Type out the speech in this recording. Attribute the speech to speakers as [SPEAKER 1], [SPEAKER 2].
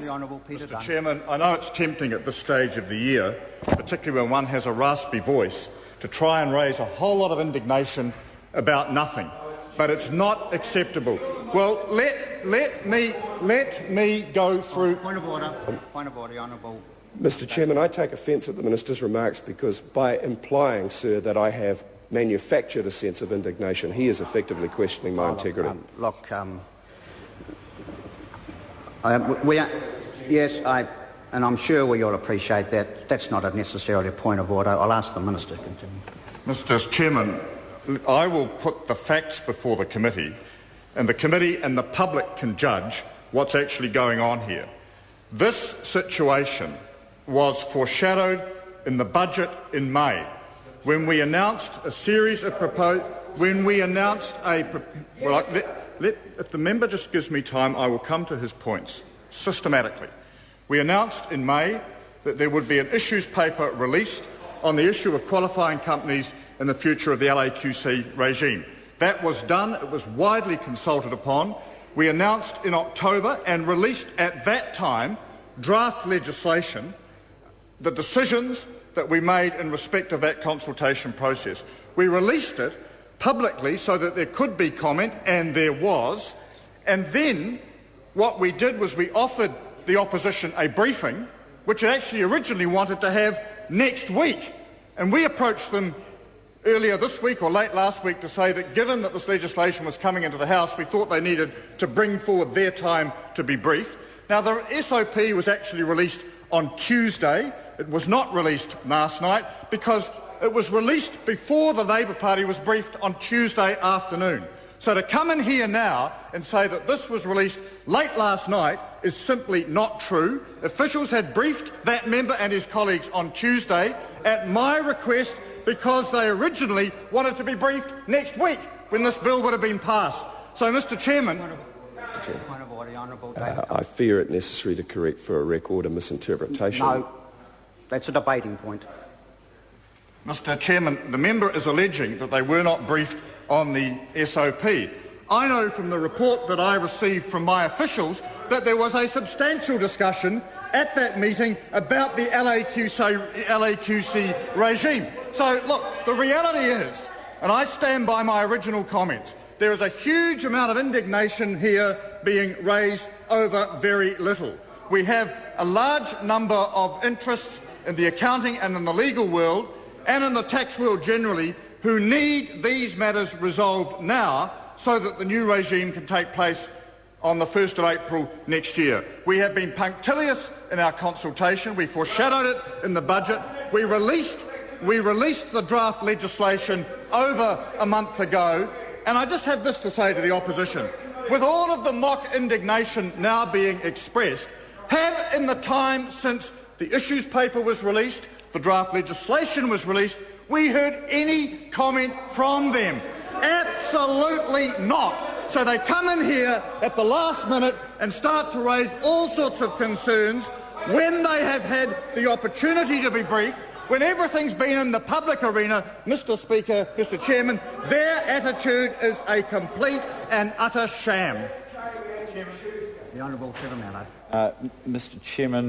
[SPEAKER 1] Mr Chairman, I know it's tempting at this stage of the year, particularly when one has a raspy voice, to try and raise a whole lot of indignation about nothing, but it's not acceptable. Well, let me go through.
[SPEAKER 2] Point of order. Point of order, Honourable.
[SPEAKER 3] Mr Chairman, I take offence at the Minister's remarks because by implying, sir, that I have manufactured a sense of indignation, he is effectively questioning my integrity.
[SPEAKER 2] And I'm sure you'll appreciate that. That's not necessarily a point of order. I'll ask the Minister to continue.
[SPEAKER 1] Mr Chairman, I will put the facts before the committee, and the public can judge what's actually going on here. This situation was foreshadowed in the budget in May, when we announced a series of proposed. When we announced if the member just gives me time, I will come to his points systematically. We announced in May that there would be an issues paper released on the issue of qualifying companies and the future of the LAQC regime. That was done. It was widely consulted upon. We announced in October and released at that time draft legislation, the decisions that we made in respect of that consultation process. We released it publicly so that there could be comment, and there was. And then what we did was we offered the opposition a briefing, which it actually originally wanted to have next week. And we approached them earlier this week or late last week to say that given that this legislation was coming into the House, we thought they needed to bring forward their time to be briefed. Now, the SOP was actually released on Tuesday. It was not released last night because it was released before the Labour Party was briefed on Tuesday afternoon. So to come in here now and say that this was released late last night is simply not true. Officials had briefed that member and his colleagues on Tuesday at my request because they originally wanted to be briefed next week when this bill would have been passed. So, Mr Chairman...
[SPEAKER 3] I fear it necessary to correct for a record a misinterpretation.
[SPEAKER 2] No, that's a debating point.
[SPEAKER 1] Mr Chairman, the member is alleging that they were not briefed on the SOP. I know from the report that I received from my officials that there was a substantial discussion at that meeting about the LAQC regime. So, look, the reality is, and I stand by my original comments, there is a huge amount of indignation here being raised over very little. We have a large number of interests in the accounting and in the legal world and in the tax world generally who need these matters resolved now so that the new regime can take place on the 1st of April next year. We have been punctilious in our consultation. We foreshadowed it in the budget. We released the draft legislation over a month ago. And I just have this to say to the opposition. With all of the mock indignation now being expressed, have in the time since the issues paper was released, the draft legislation was released, we heard any comment from them? Absolutely not. So they come in here at the last minute and start to raise all sorts of concerns when they have had the opportunity to be briefed, when everything's been in the public arena. Mr Speaker, Mr Chairman, their attitude is a complete and utter sham.
[SPEAKER 2] The Honourable Trevor Mallow.
[SPEAKER 4] Mr Chairman.